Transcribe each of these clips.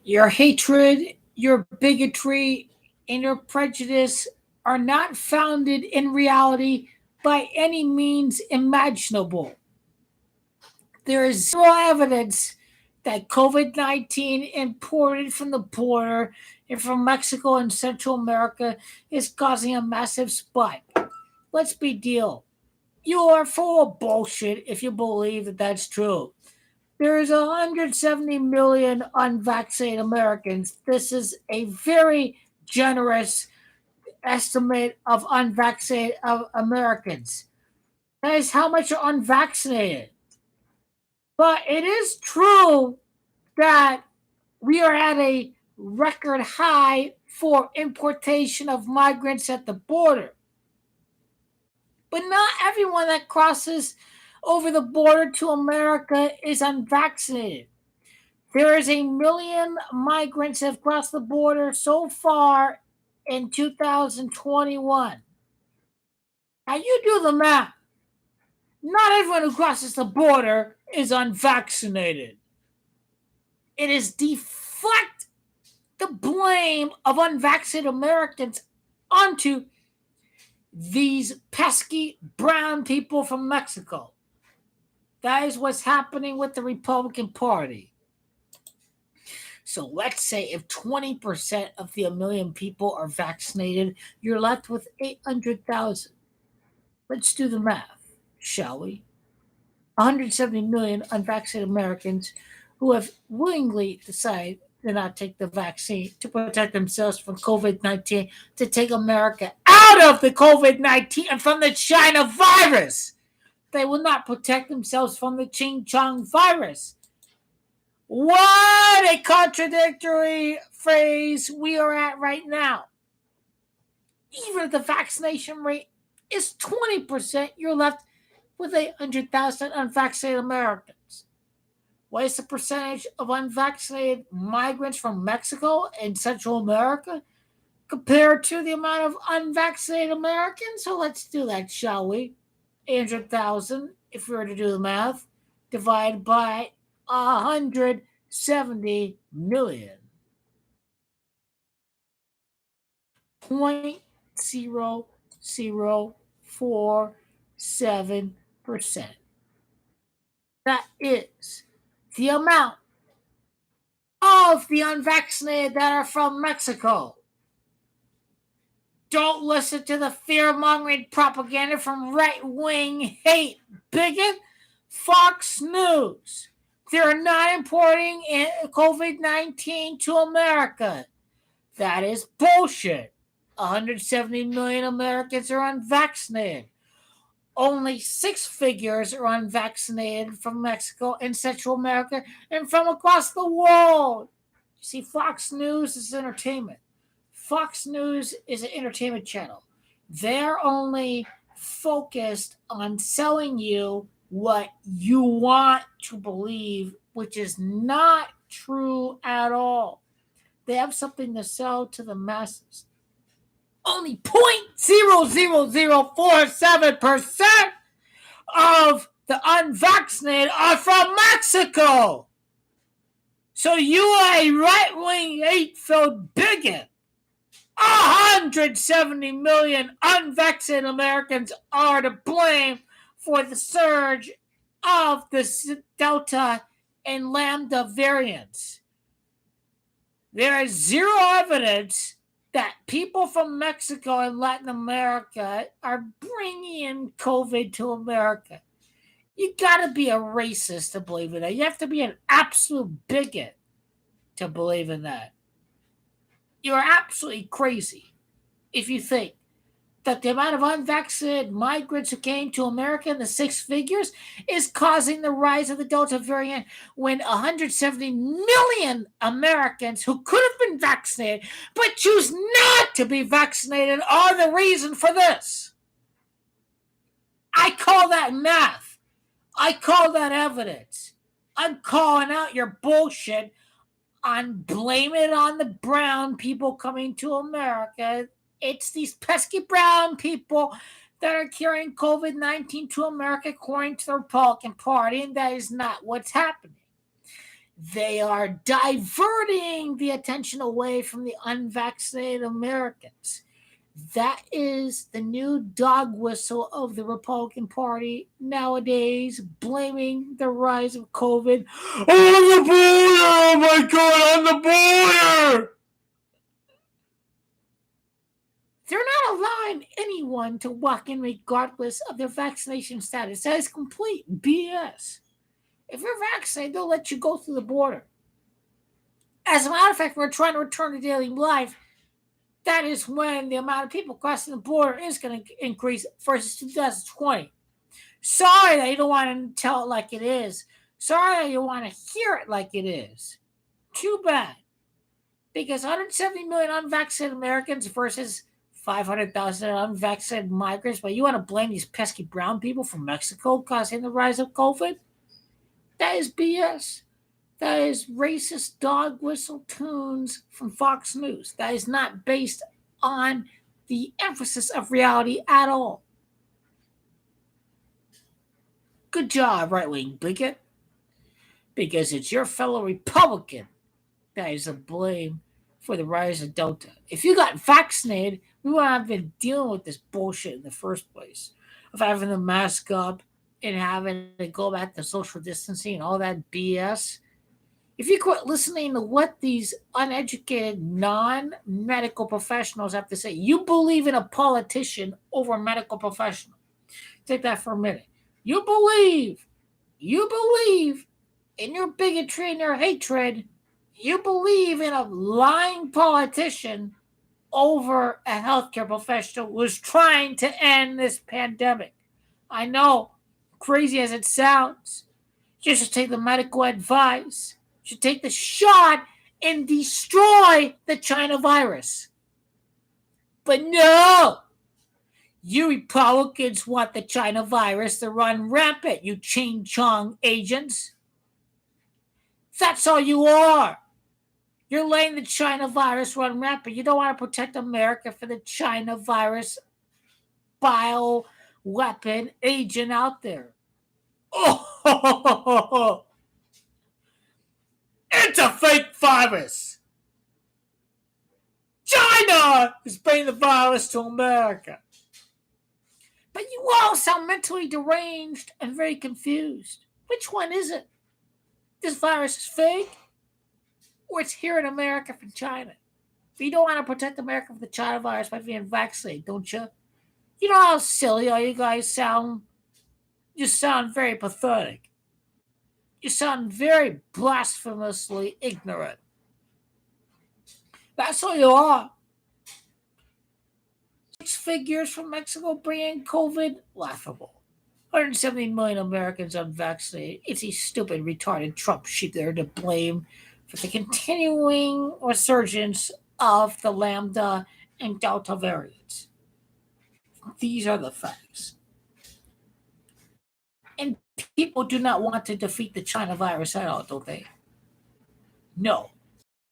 Your hatred, your bigotry, and your prejudice are not founded in reality by any means imaginable. There is zero evidence that COVID 19 imported from the border and from Mexico and Central America is causing a massive spike. Let's be deal. You are full of bullshit if you believe that that's true. There is 170 million unvaccinated Americans. This is a very generous estimate of unvaccinated Americans. That is how much are unvaccinated. But it is true that we are at a record high for importation of migrants at the border. But not everyone that crosses over the border to America is unvaccinated. There is 1 million migrants that have crossed the border so far in 2021. Now you do the math. Not everyone who crosses the border is unvaccinated. It is deflect the blame of unvaccinated Americans onto these pesky brown people from Mexico. That is what's happening with the Republican Party. So let's say if 20% of the 1 million people are vaccinated, you're left with 800,000. Let's do the math, shall we? 170 million unvaccinated Americans who have willingly decided to not take the vaccine to protect themselves from COVID-19, to take America out of the COVID-19 and from the China virus. They will not protect themselves from the Ching Chong virus. What a contradictory phrase we are at right now. Even if the vaccination rate is 20%, you're left with 800,000 unvaccinated Americans. What is the percentage of unvaccinated migrants from Mexico and Central America compared to the amount of unvaccinated Americans? So let's do that, shall we? 800,000, if we were to do the math, divided by 170 million. 0.0047%. That is the amount of the unvaccinated that are from Mexico. Don't listen to the fear-mongering propaganda from right-wing hate bigot Fox News. They're not importing COVID-19 to America. That is bullshit. 170 million Americans are unvaccinated. Only 6 figures are unvaccinated from Mexico and Central America and from across the world. You see, Fox News is entertainment. Fox News is an entertainment channel. They're only focused on selling you what you want to believe, which is not true at all. They have something to sell to the masses. Only 0.00047% of the unvaccinated are from Mexico. So you are a right-wing hate-filled bigot. 170 million unvaccinated Americans are to blame for the surge of the Delta and Lambda variants. There is zero evidence that people from Mexico and Latin America are bringing in COVID to America. You gotta be a racist to believe in that. You have to be an absolute bigot to believe in that. You're absolutely crazy if you think that the amount of unvaccinated migrants who came to America in the 6 figures is causing the rise of the Delta variant, when 170 million Americans who could have been vaccinated but choose not to be vaccinated are the reason for this. I call that math. I call that evidence. I'm calling out your bullshit on blaming it on the brown people coming to America. It's these pesky brown people that are carrying COVID-19 to America according to the Republican Party, and that is not what's happening. They are diverting the attention away from the unvaccinated Americans. That is the new dog whistle of the Republican Party nowadays, blaming the rise of COVID on the border. Oh my God, on the border! They're not allowing anyone to walk in regardless of their vaccination status. That is complete BS. If you're vaccinated, they'll let you go through the border. As a matter of fact, we're trying to return to daily life. That is when the amount of people crossing the border is going to increase versus 2020. Sorry that you don't want to tell it like it is. Sorry that you want to hear it like it is. Too bad. Because 170 million unvaccinated Americans versus 500,000 unvaccinated migrants, but you want to blame these pesky brown people from Mexico causing the rise of COVID? That is BS. That is racist dog whistle tunes from Fox News. That is not based on the emphasis of reality at all. Good job, right-wing bigot. Because it's your fellow Republican that is to blame for the rise of Delta. If you got vaccinated, we wouldn't have been dealing with this bullshit in the first place of having the mask up and having to go back to social distancing and all that BS. If you quit listening to what these uneducated, non-medical professionals have to say, you believe in a politician over a medical professional. Take that for a minute. You believe in your bigotry and your hatred. You believe in a lying politician over a healthcare professional who is trying to end this pandemic. I know, crazy as it sounds, you should take the medical advice. You should take the shot and destroy the China virus. But no, you Republicans want the China virus to run rampant, you Ching Chong agents. That's all you are. You're letting the China virus run rampant. You don't want to protect America for the China virus bioweapon agent out there. Oh, it's a fake virus. China is bringing the virus to America. But you all sound mentally deranged and very confused. Which one is it? This virus is fake? Or it's here in America from China? But you don't want to protect America from the China virus by being vaccinated, don't you? You know how silly all you guys sound? You sound very pathetic. You sound very blasphemously ignorant. That's all you are. 6 figures from Mexico bringing COVID? Laughable. 170 million Americans unvaccinated. It's a stupid, retarded Trump sheep there to blame for the continuing resurgence of the Lambda and Delta variants. These are the facts. And people do not want to defeat the China virus at all, don't they? No.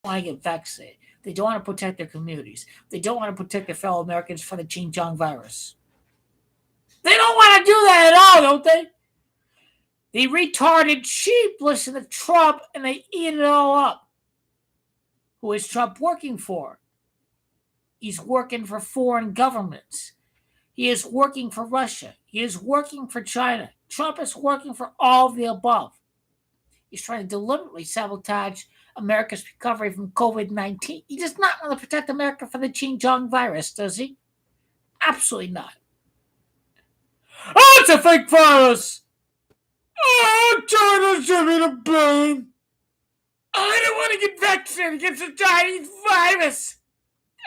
They want to get vaccinated. They don't want to protect their communities. They don't want to protect their fellow Americans from the Xinjiang virus. They don't want to do that at all, don't they? The retarded sheep listen to Trump and they eat it all up. Who is Trump working for? He's working for foreign governments. He is working for Russia. He is working for China. Trump is working for all of the above. He's trying to deliberately sabotage America's recovery from COVID-19. He does not want to protect America from the Xinjiang virus, does he? Absolutely not. Oh, it's a fake virus! Oh, China should be to blame! I don't want to get vaccinated against the Chinese virus!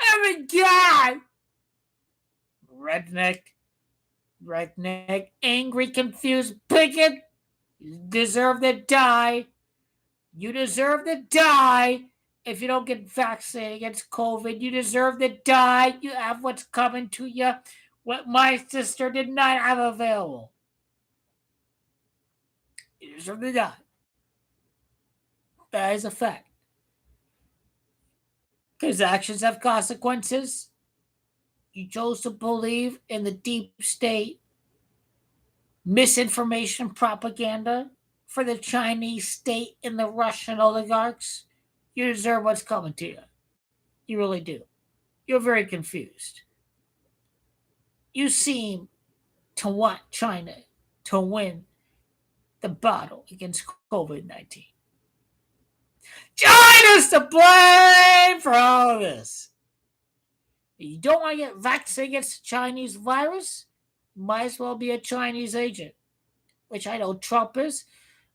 Oh my God! Redneck, angry, confused bigot. You deserve to die. You deserve to die if you don't get vaccinated against COVID. You deserve to die. You have what's coming to you, what my sister did not have available. You deserve to die. That is a fact. Because actions have consequences. You chose to believe in the deep state misinformation propaganda for the Chinese state and the Russian oligarchs, you deserve what's coming to you. You really do. You're very confused. You seem to want China to win the battle against COVID-19. China's to blame for all of this. You don't want to get vaccinated against the Chinese virus? You might as well be a Chinese agent, which I know Trump is,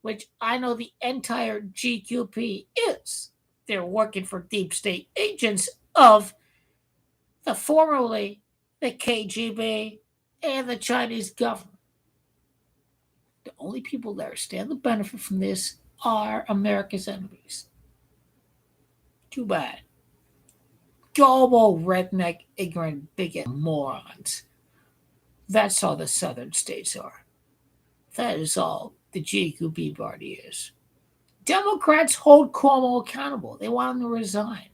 which I know the entire GQP is. They're working for deep state agents of the formerly the KGB and the Chinese government. The only people that stand to benefit from this are America's enemies. Too bad. Gullible, redneck, ignorant, bigot morons. That's all the southern states are. That is all the GQB party is. Democrats hold Cuomo accountable. They want him to resign.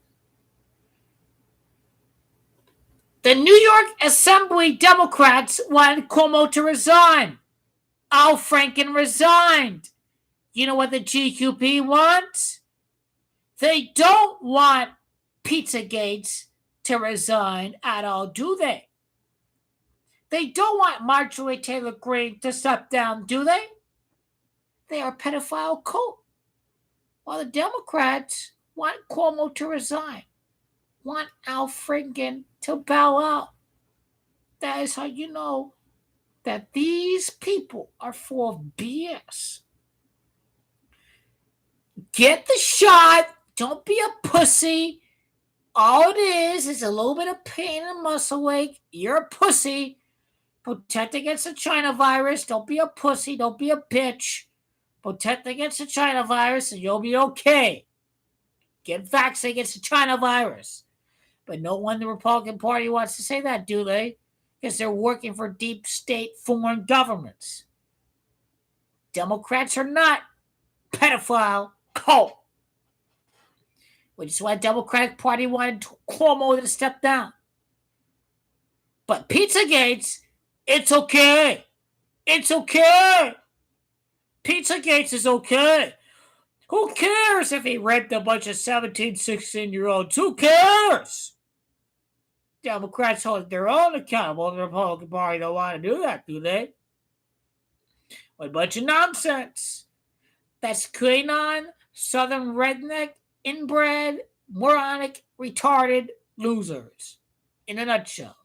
The New York Assembly Democrats wanted Cuomo to resign. Al Franken resigned. You know what the GQP wants? They don't want Pizzagate to resign at all, do they? They don't want Marjorie Taylor Greene to step down, do they? They are a pedophile cult. While the Democrats want Cuomo to resign, want Al Franken to bow out. That is how you know that these people are full of BS. Get the shot. Don't be a pussy. All it is a little bit of pain in the muscle ache. You're a pussy. Protect against the China virus. Don't be a pussy. Don't be a bitch. Protect against the China virus and you'll be okay. Get vaccinated against the China virus. But no one in the Republican Party wants to say that, do they? Because they're working for deep state foreign governments. Democrats are not pedophile cult. Which is why the Democratic Party wanted Cuomo to step down. But Pizzagate, it's okay. It's okay. Pizzagate is okay. Who cares if he raped a bunch of 17, 16-year-olds? Who cares? Democrats hold their own accountable. The Republican Party don't want to do that, do they? What a bunch of nonsense. That's QAnon, Southern redneck, inbred, moronic, retarded losers. In a nutshell.